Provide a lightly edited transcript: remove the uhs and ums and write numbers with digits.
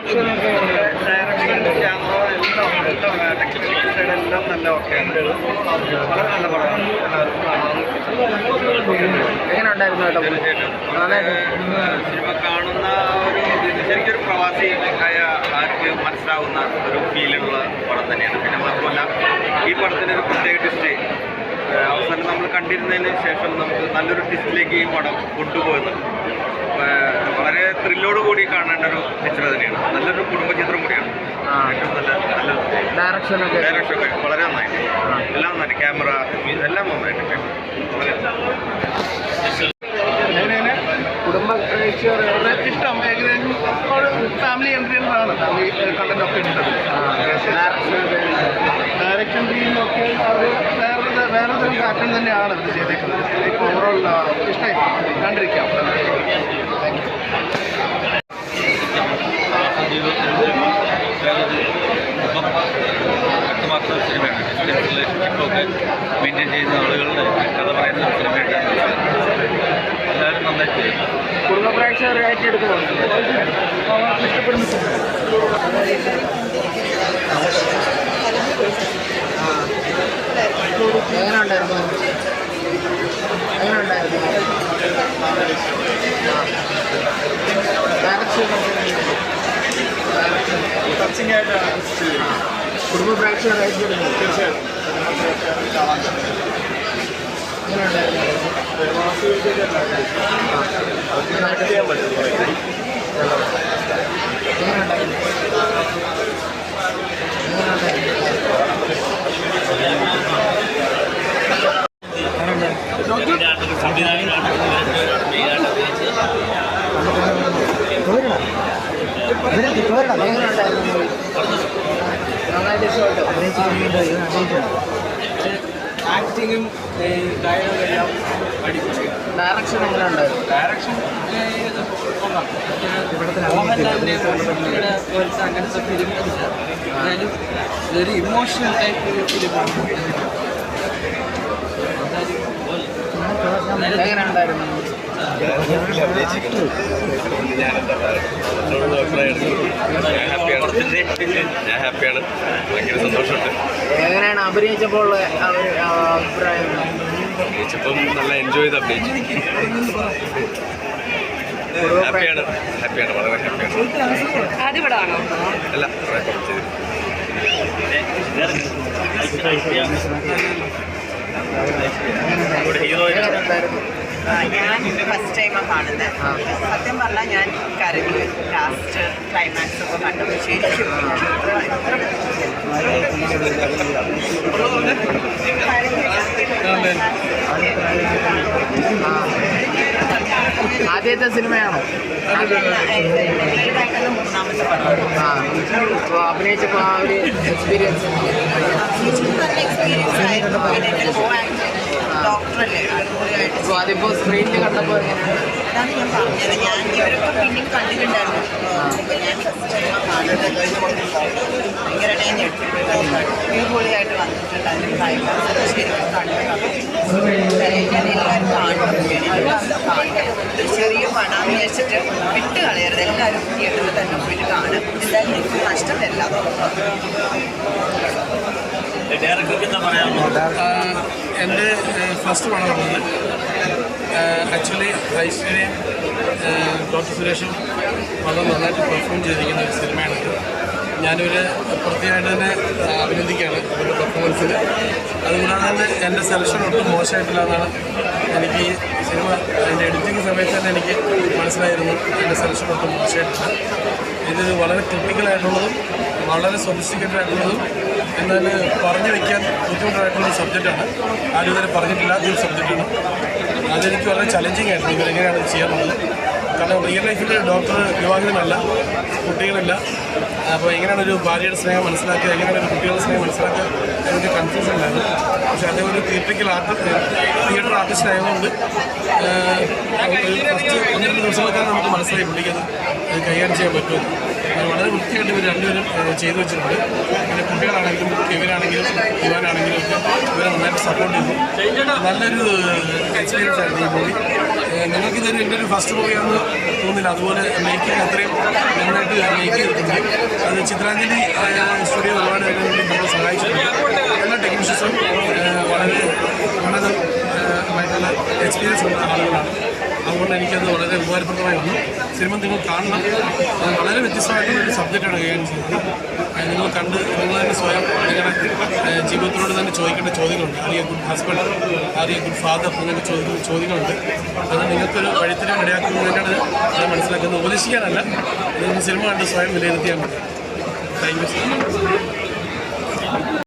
ഡയറക്ഷനൊക്കെ എല്ലാം നല്ല ഓക്കെയാണ്. വളരെ നല്ല പടമാണ്. എങ്ങനെ ഉണ്ടായിരുന്നു കേട്ടോ? സിനിമ കാണുന്ന ഒരു ശരിക്കൊരു പ്രവാസി ആയ ആർക്ക് മനസ്സിലാവുന്ന ഒരു ഫീലുള്ള പടം തന്നെയാണ്. പിന്നെ മാത്രമല്ല ഈ പടത്തിനൊരു പ്രത്യേക ട്വിസ്റ്റ് അവസാനം നമ്മൾ കണ്ടിരുന്നതിന് ശേഷം നമുക്ക് നല്ലൊരു ട്വിസ്റ്റിലേക്ക് ഈ പടം കൊണ്ടുപോകുന്നുണ്ട്. വളരെ ത്രില്ലോട് കൂടി കാണേണ്ട ഒരു പിക്ചർ തന്നെയാണ്. നല്ലൊരു കുടുംബചിത്രം കൂടിയാണ്. ഏറ്റവും നല്ല ഡയറക്ഷനൊക്കെ വളരെ നന്നായിട്ട് എല്ലാം നന്നായിട്ട് ക്യാമറ എല്ലാം നന്നായിട്ട് കുടുംബ പ്രേക്ഷകരുടെ ഇഷ്ടം ഏകദേശം ഒരു ഫാമിലി എൻ്റർടൈനറാണ്. ഫാമിലി കണ്ടൻ്റൊക്കെ ഇട്ടത്. ഡയറക്ഷൻ ടീമൊക്കെ അവർ വേറെ തരം പാറ്റേൺ തന്നെയാണ് ഇത് ചെയ്തേക്കുന്നത്. ഇപ്പോൾ ഓവറോൾ ഇഷ്ടമായി കണ്ടിരിക്കാം. വ്യക്തമാക്കുന്ന സിനിമയാണ്. റിലേഷൻഷിപ്പൊക്കെ മെയിൻറ്റെയിൻ ചെയ്യുന്ന ആളുകളുടെ കഥ പറയുന്ന സിനിമയായിട്ടാണ്. എല്ലാവരും നന്നായിട്ട് കുടുംബ പ്രേക്ഷകരായിട്ട് എടുക്കുന്നുണ്ട്. ഇഷ്ടപ്പെടുന്നു. എങ്ങനെ ഉണ്ടായിരുന്നു? കുടുംബ പ്രേക്ഷകരായിട്ട് തീർച്ചയായിട്ടും ആക്ടിങ്ങും ഡയലോഗെല്ലാം അടിപൊളി. ഡയറക്ഷൻ എങ്ങനെ ഉണ്ടായിരുന്നു? ഡയറക്ഷൻ മോഹൻലാലിൻ്റെ അങ്ങനത്തെ ഫിലിം എന്നാലും ഒരു ഇമോഷണൽ ടൈപ്പ് ഫിലിമാണ്. എങ്ങനെ ഉണ്ടായിരുന്നു? ഞാൻ ഹാപ്പിയാണ്. ഭയങ്കര സന്തോഷമുണ്ട്. എങ്ങനെയാണ് അഭിനയിച്ചപ്പോൾ അഭിപ്രായം? അഭിനയിച്ചപ്പം നല്ല എൻജോയ് ചെയ്ത് അഭിനയിച്ചു. ഹാപ്പിയാണ് വളരെ ഹാപ്പിയാണ്. ആദ്യ പടമാണോ? അല്ല ഞാൻ ഫസ്റ്റ് ടൈമാണ് കാണുന്നത്. സത്യം പറഞ്ഞാൽ ഞാൻ കരഞ്ഞു. ലാസ്റ്റ് ക്ലൈമാക്സ് ഒക്കെ കണ്ടപ്പോൾ ശരിക്കും ആദ്യത്തെ സിനിമയാണോ? മൂന്നാമത്തെ പടം. അപ്പോൾ അഭിനയിച്ചപ്പോൾ ആ ഒരു എക്സ്പീരിയൻസ് നല്ല എക്സ്പീരിയൻസ് ആയിരുന്നു. പിന്നെ എൻ്റെ കോ ആക്ടർ ഡോക്ടറല്ലേ അടിപൊളിയായിട്ട്. അപ്പോൾ അതിപ്പോൾ സ്ക്രീനിൽ കണ്ടപ്പോൾ അതാണ് ഞാൻ പറഞ്ഞത്. ഞാൻ ഇവരൊക്കെ പിന്നെയും കണ്ടിട്ടുണ്ടായിരുന്നു. അപ്പോൾ ഞാൻ ഫസ്റ്റ് ടൈമാണ് കാണുന്നത്. ഭയങ്കരമായിട്ട് അടിപൊളിയായിട്ട് വന്നിട്ടുണ്ടായിരുന്നു. ക്ലൈമാക്സ് ശരിക്കും കണ്ടു. ഞാൻ എല്ലാവരും കാണും. ചെറിയ പണം വെച്ചിട്ട് വിട്ട് കളയരുത്. എല്ലാവരും തിയേറ്ററിൽ തന്നെ പോയിട്ട് കാണും. എന്തായാലും എനിക്ക് നഷ്ടം വരില്ല. എൻ്റെ ഫസ്റ്റ് പടമാണത്. ആക്ച്വലി ഐശ്വര്യയും ഡോക്ടർ സുരേഷും വളരെ നന്നായിട്ട് പെർഫോം ചെയ്തിരിക്കുന്ന ഒരു സിനിമയാണിത്. ഞാനൊരു പ്രത്യേകമായിട്ട് തന്നെ അഭിനന്ദിക്കുകയാണ് അവരുടെ പെർഫോമൻസിൽ. അതുകൂടാതെ തന്നെ എൻ്റെ സെലക്ഷൻ ഒട്ടും മോശമായിട്ടില്ല എന്നാണ് എനിക്ക് ഈ സിനിമ അതിൻ്റെ എഡിറ്റിംഗ് സമയത്ത് തന്നെ എനിക്ക് മനസ്സിലായിരുന്നു. എൻ്റെ സെലക്ഷൻ ഒട്ടും മോശമായിട്ടില്ല. ഇത് വളരെ ക്രിട്ടിക്കലായിട്ടുള്ളതും വളരെ സൊഫിസ്റ്റിക്കേറ്റഡ് ആയിട്ടുള്ളതും എന്നാൽ പറഞ്ഞു വയ്ക്കാൻ ബുദ്ധിമുട്ടായിട്ടുള്ളൊരു സബ്ജക്റ്റാണ്. ആരും ഇതുവരെ പറഞ്ഞിട്ടില്ലാത്തൊരു സബ്ജക്റ്റാണ്. അതെനിക്ക് വളരെ ചലഞ്ചിങ് ആയിരുന്നു ഇവരെങ്ങനെയാണ് ഇത് ചെയ്യാറുള്ളത്. കാരണം റിയൽ ലൈഫിൽ ഡോക്ടർ വിവാഹിതനല്ല, കുട്ടികളില്ല. അപ്പോൾ എങ്ങനെയാണ് ഒരു ഭാര്യയുടെ സ്നേഹം മനസ്സിലാക്കുക, എങ്ങനെയാണ് ഒരു കുട്ടികളുടെ സ്നേഹം മനസ്സിലാക്കുക എന്നൊക്കെ കൺഫ്യൂഷൻ ഉണ്ടായിരുന്നു. പക്ഷേ അദ്ദേഹം ഒരു തിയേറ്റർ ആർട്ടിസ്റ്റ് ആയതുകൊണ്ട് ഫസ്റ്റ് 1-2 ദിവസങ്ങളൊക്കെ നമുക്ക് മനസ്സിലായി പുള്ളിക്കത് കൈകാര്യം ചെയ്യാൻ പറ്റും. വളരെ വൃത്തിയായിട്ട് ഇവർ രണ്ടുപേരും ചെയ്തു വെച്ചിട്ടുണ്ട്. പിന്നെ കുട്ടികളാണെങ്കിലും ഇവരാണെങ്കിലും ഇവനാണെങ്കിലും ഒക്കെ ഇവരെ നന്നായിട്ട് സപ്പോർട്ട് ചെയ്തു. നല്ലൊരു എക്സ്പീരിയൻസ് ആയിരുന്നു ഈ മൂവി. നിങ്ങൾക്കിതൊരു എൻ്റെ ഒരു ഫസ്റ്റ് മൂവിയാണെന്ന് തോന്നില്ല. അതുപോലെ മേക്കിങ് അത്രയും നന്നായിട്ട് മേക്ക് ചെയ്തിട്ടുണ്ട്. അത് ചിത്രാഞ്ജലി സ്റ്റുഡിയോ ഒരുപാട് വേണ്ടി നമ്മളെ സഹായിച്ചിട്ടുണ്ട്. എല്ലാ ടെക്നീഷ്യൻസും വളരെ ഉന്നതമായിട്ടുള്ള എക്സ്പീരിയൻസ് ഉള്ള ആളുകളാണ്. അതുകൊണ്ട് എനിക്കത് വളരെ ഉപകാരപ്രദമായി വന്നു. സിനിമ നിങ്ങൾ കാണണം. അത് വളരെ വ്യത്യസ്തമായിട്ടുള്ളൊരു സബ്ജക്റ്റാണ് കൈകാര്യം ചെയ്യുന്നത്. നിങ്ങൾ കണ്ട് നിങ്ങൾ തന്നെ സ്വയം നിങ്ങളുടെ ജീവിതത്തിനോട് തന്നെ ചോദിക്കേണ്ട ചോദ്യങ്ങളുണ്ട്. Are a good husband, are a good father എന്നൊക്കെ ചോദ്യങ്ങളുണ്ട്. അത് നിങ്ങൾക്കൊരു വഴിത്തിരിവ് ഇടയാക്കുന്നതിന് വേണ്ടിയാണ് ഞാൻ മനസ്സിലാക്കുന്നത്. ഉപദേശിക്കാനല്ല, നിങ്ങൾ സിനിമ കണ്ട് സ്വയം വിലയിരുത്തിയാൽ മതി. Thank you so much.